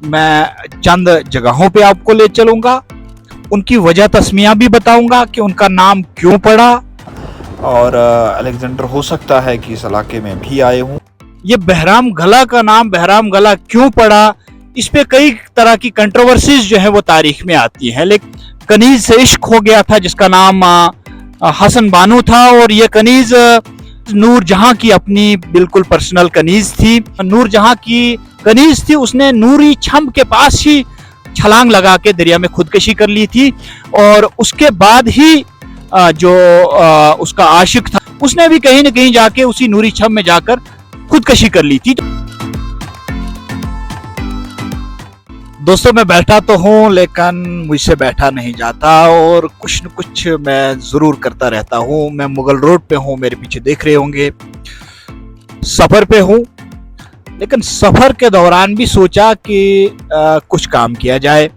मैं चंद जगहों पे आपको ले चलूंगा, उनकी वजह तस्मिया भी बताऊंगा कि उनका नाम क्यों पड़ा। और अलेक्जेंडर हो सकता है कि इस इलाके में भी आए हों। ये बहराम गला का नाम बहराम गला क्यों पड़ा, इस पे कई तरह की कंट्रोवर्सीज जो है वो तारीख में आती हैं। लेकिन कनीज से इश्क हो गया था जिसका नाम हसन बानो था, और ये कनीज नूर जहां की अपनी बिल्कुल पर्सनल कनीज थी। नूर जहां की कनीज थी, उसने नूरी छंब के पास ही छलांग लगा के दरिया में खुदकशी कर ली थी, और उसके बाद ही जो उसका आशिक था उसने भी कहीं न कहीं जाके उसी नूरी छंब में जाकर खुदकशी कर ली थी। दोस्तों, मैं बैठा तो हूं लेकिन मुझसे बैठा नहीं जाता, और कुछ न कुछ मैं जरूर करता रहता हूं। मैं मुगल रोड पे हूं, मेरे पीछे देख रहे होंगे, सफर पे हूं। लेकिन सफर के दौरान भी सोचा कि कुछ काम किया जाए।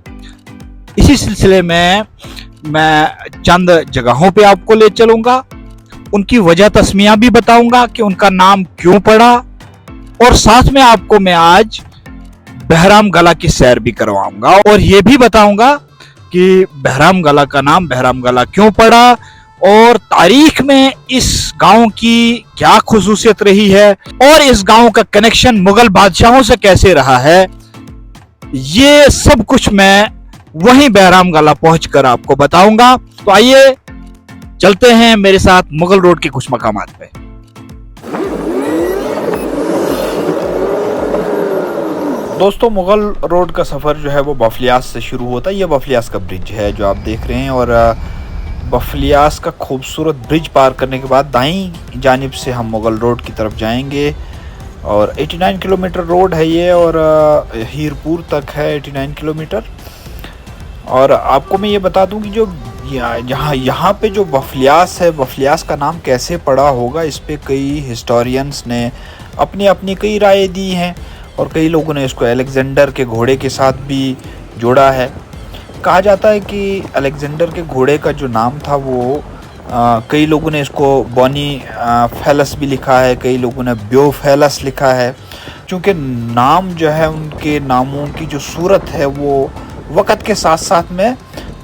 इसी सिलसिले में मैं चंद जगहों पे आपको ले चलूंगा, उनकी वजह तस्मिया भी बताऊंगा कि उनका नाम क्यों पड़ा, और साथ में आपको मैं आज बहराम गला की सैर भी करवाऊंगा, और ये भी बताऊंगा कि बहराम गला का नाम बहराम गला क्यों पड़ा, और तारीख में इस गांव की क्या खुसूसियत रही है, और इस गांव का कनेक्शन मुगल बादशाहों से कैसे रहा है। ये सब कुछ मैं वहीं बहराम गला पहुंचकर आपको बताऊंगा। तो आइए चलते हैं मेरे साथ मुगल रोड के कुछ मकामात पे। दोस्तों, मुगल रोड का सफ़र जो है वो बफलियास से शुरू होता है। ये बफलियास का ब्रिज है जो आप देख रहे हैं, और बफलियास का खूबसूरत ब्रिज पार करने के बाद दाईं जानिब से हम मुगल रोड की तरफ जाएंगे, और 89 किलोमीटर रोड है ये, और हीरपुर तक है 89 किलोमीटर। और आपको मैं ये बता दूं कि जो यहाँ पे जो बफलियास है, बफलियास का नाम कैसे पड़ा होगा, इस पे कई हिस्टोरियंस ने अपनी अपनी कई राय दी हैं, और कई लोगों ने इसको अलेक्जेंडर के घोड़े के साथ भी जोड़ा है। कहा जाता है कि अलेक्जेंडर के घोड़े का जो नाम था वो कई लोगों ने इसको बॉनी फेलस भी लिखा है, कई लोगों ने ब्योफेलस लिखा है, क्योंकि नाम जो है उनके नामों की जो सूरत है वो वक़्त के साथ साथ में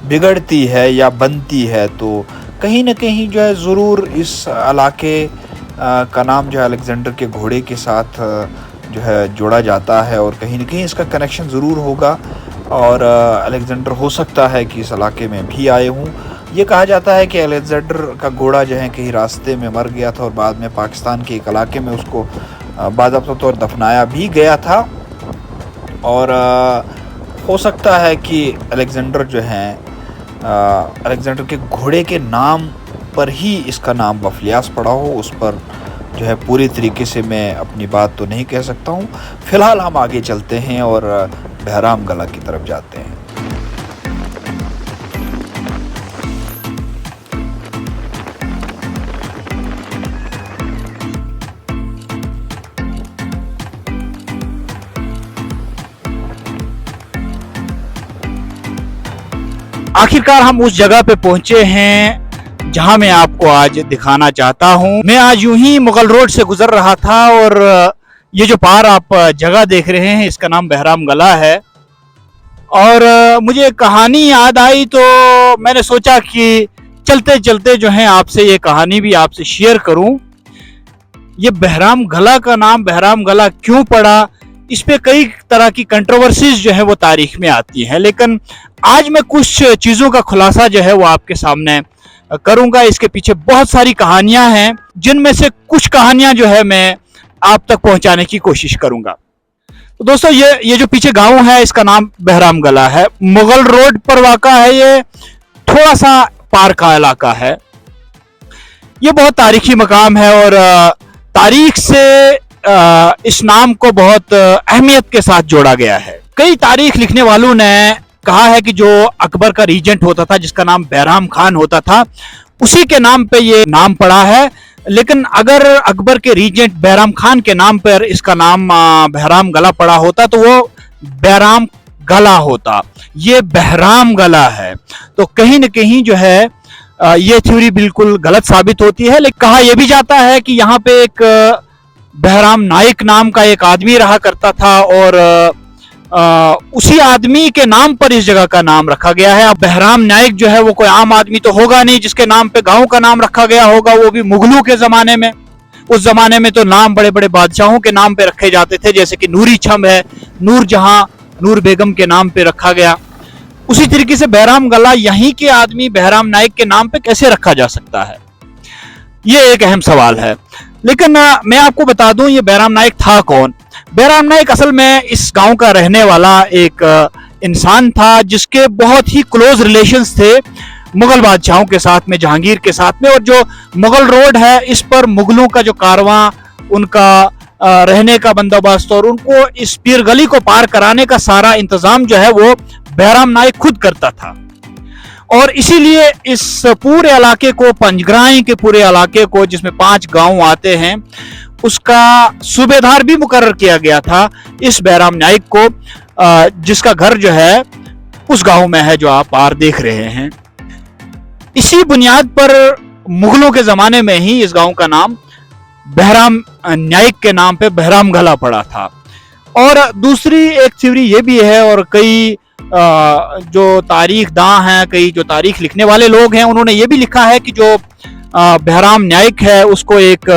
बिगड़ती है या बनती है। तो कहीं ना कहीं जो है ज़रूर इस इलाके का नाम जो है अलेक्जेंडर के घोड़े के साथ जो है जोड़ा जाता है, और कहीं ना कहीं इसका कनेक्शन ज़रूर होगा। और अलेक्जेंडर हो सकता है कि इस इलाके में भी आए हों। ये कहा जाता है कि अलेक्जेंडर का घोड़ा जो है कहीं रास्ते में मर गया था, और बाद में पाकिस्तान के एक इलाके में उसको बाज़ाब्ता तौर दफनाया भी गया था। और हो सकता है कि अलेक्जेंडर जो है अलेक्जेंडर के घोड़े के नाम पर ही इसका नाम बफलियास पड़ा हो। उस पर जो है पूरी तरीके से मैं अपनी बात तो नहीं कह सकता हूँ। फ़िलहाल हम आगे चलते हैं और बहराम गला की तरफ जाते हैं। आखिरकार हम उस जगह पे पहुंचे हैं जहां मैं आपको आज दिखाना चाहता हूं। मैं आज यूं ही मुगल रोड से गुजर रहा था, और ये जो पार आप जगह देख रहे हैं इसका नाम बहराम गला है। और मुझे एक कहानी याद आई, तो मैंने सोचा कि चलते चलते जो है आपसे ये कहानी भी आपसे शेयर करूं। ये बहराम गला का नाम बहराम गला क्यों पड़ा, इस पे कई तरह की कंट्रोवर्सीज जो है वो तारीख में आती हैं। लेकिन आज मैं कुछ चीज़ों का खुलासा जो है वो आपके सामने करूंगा। इसके पीछे बहुत सारी कहानियां हैं, जिनमें से कुछ कहानियां जो है मैं आप तक पहुंचाने की कोशिश करूंगा। तो दोस्तों, ये जो पीछे गांव है इसका नाम बहराम गला है। मुगल रोड पर वाक़ा है, ये थोड़ा सा पार का इलाका है। ये बहुत तारीखी मकाम है, और तारीख से इस नाम को बहुत अहमियत के साथ जोड़ा गया है। कई तारीख लिखने वालों ने कहा है कि जो अकबर का रीजेंट होता था जिसका नाम बैराम खान होता था, उसी के नाम पे ये नाम पड़ा है। लेकिन अगर अकबर के रीजेंट बैराम खान के नाम पर इसका नाम बहराम गला पड़ा होता तो वो बैराम गला होता, ये बहराम गला है। तो कहीं न कहीं जो है ये थ्योरी बिल्कुल गलत साबित होती है। लेकिन कहा यह भी जाता है कि यहाँ पे एक बहराम नाइक नाम का एक आदमी रहा करता था, और उसी आदमी के नाम पर इस जगह का नाम रखा गया है। अब बहराम नाइक जो है वो कोई आम आदमी तो होगा नहीं जिसके नाम पे गांव का नाम रखा गया होगा, वो भी मुगलों के जमाने में। उस जमाने में तो नाम बड़े बड़े बादशाहों के नाम पे रखे जाते थे, जैसे कि नूरी छम है, नूरजहां, नूर बेगम के नाम पे रखा गया। उसी तरीके से बहराम गला यहीं के आदमी बहराम नाइक के नाम पे कैसे रखा जा सकता है, ये एक अहम सवाल है। लेकिन मैं आपको बता दूं ये बहराम नाइक था कौन। बहराम नाइक असल में इस गांव का रहने वाला एक इंसान था जिसके बहुत ही क्लोज रिलेशंस थे मुगल बादशाहों के साथ में, जहांगीर के साथ में। और जो मुगल रोड है इस पर मुगलों का जो कारवां, उनका रहने का बंदोबस्त और उनको इस पीर गली को पार कराने का सारा इंतजाम जो है वो बहराम नाइक खुद करता था। और इसीलिए इस पूरे इलाके को, पंजग्राही के पूरे इलाके को जिसमें 5 गांव आते हैं, उसका सूबेदार भी मुकर्रर किया गया था इस बहराम नाइक को, जिसका घर जो है उस गांव में है जो आप बाहर देख रहे हैं। इसी बुनियाद पर मुगलों के जमाने में ही इस गांव का नाम बहराम नाइक के नाम पे बहराम गला पड़ा था। और दूसरी एक थ्योरी ये भी है, और कई जो तारीख दां हैं, कई जो तारीख लिखने वाले लोग हैं, उन्होंने ये भी लिखा है कि जो बहराम नाइक है उसको एक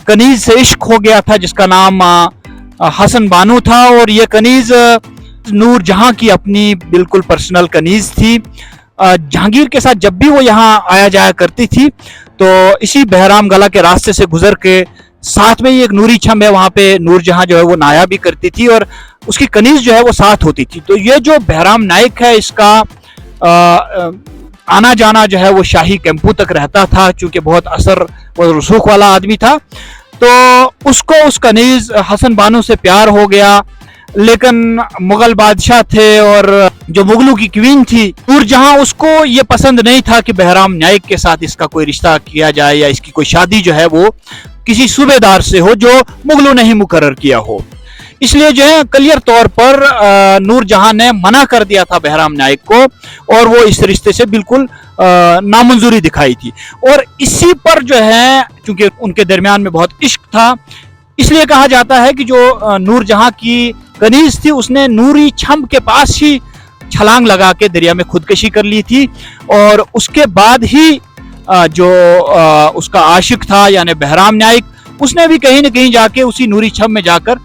कनीज से इश्क हो गया था जिसका नाम हसन बानो था। और ये कनीज नूरजहां की अपनी बिल्कुल पर्सनल कनीज थी। जहांगीर के साथ जब भी वो यहाँ आया जाया करती थी तो इसी बहराम गला के रास्ते से गुजर के, साथ में ही एक नूरी छम है, वहां पे नूरजहां जो है वो नाया भी करती थी और उसकी कनीज जो है वो साथ होती थी। तो ये जो बहराम नाइक है इसका आना जाना जो है वो शाही कैंपू तक रहता था, चूंकि बहुत असर और रसूख वाला आदमी था। तो उसको उस कनीज हसन बानो से प्यार हो गया, लेकिन मुगल बादशाह थे और जो मुगलों की क्वीन थी नूरजहां, उसको ये पसंद नहीं था कि बहराम नाइक के साथ इसका कोई रिश्ता किया जाए या इसकी कोई शादी जो है वो किसी सूबेदार से हो जो मुगलों ने ही मुकर्रर किया हो। इसलिए जो है क्लियर तौर पर नूरजहां ने मना कर दिया था बहराम नाइक को, और वो इस रिश्ते से बिल्कुल नामंजूरी दिखाई थी। और इसी पर जो है, चूंकि उनके दरमियान में बहुत इश्क था, इसलिए कहा जाता है कि जो नूरजहां की कनीज थी उसने नूरी छम के पास ही छलांग लगा के दरिया में खुदकशी कर ली थी। और उसके बाद ही जो उसका आशिक था यानी बहराम नाइक, उसने भी कहीं न कहीं जाके उसी नूरी छम में जाकर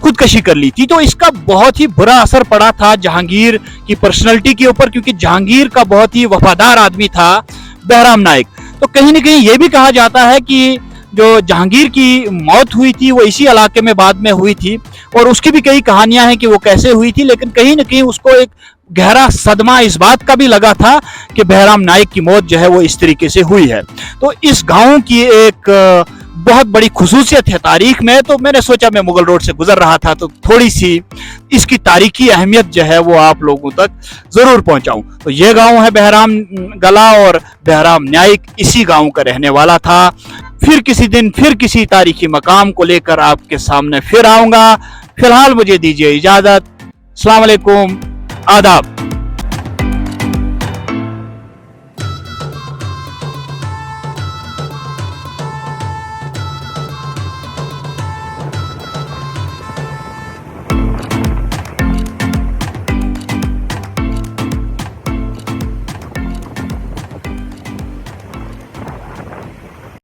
खुदकशी कर ली थी। तो इसका बहुत ही बुरा असर पड़ा था जहांगीर की पर्सनैलिटी के ऊपर, क्योंकि जहांगीर का बहुत ही वफादार आदमी था बहराम नाइक। तो कहीं न कहीं ये भी कहा जाता है कि जो जहांगीर की मौत हुई थी वो इसी इलाके में बाद में हुई थी, और उसकी भी कई कहानियां हैं कि वो कैसे हुई थी। लेकिन कहीं न कहीं उसको एक गहरा सदमा इस बात का भी लगा था कि बहराम नाइक की मौत जो है वो इस तरीके से हुई है। तो इस गांव की एक बहुत बड़ी खुसूसियत है तारीख में। तो मैंने सोचा मैं मुगल रोड से गुजर रहा था तो थोड़ी सी इसकी तारीखी अहमियत जो है वो आप लोगों तक जरूर पहुंचाऊं। तो ये गांव है बहराम गला, और बहराम नाइक इसी गांव का रहने वाला था। फिर किसी दिन फिर किसी तारीखी मकाम को लेकर आपके सामने फिर आऊंगा। फिलहाल मुझे दीजिए इजाजत। अस्सलाम वालेकुम, आदाब।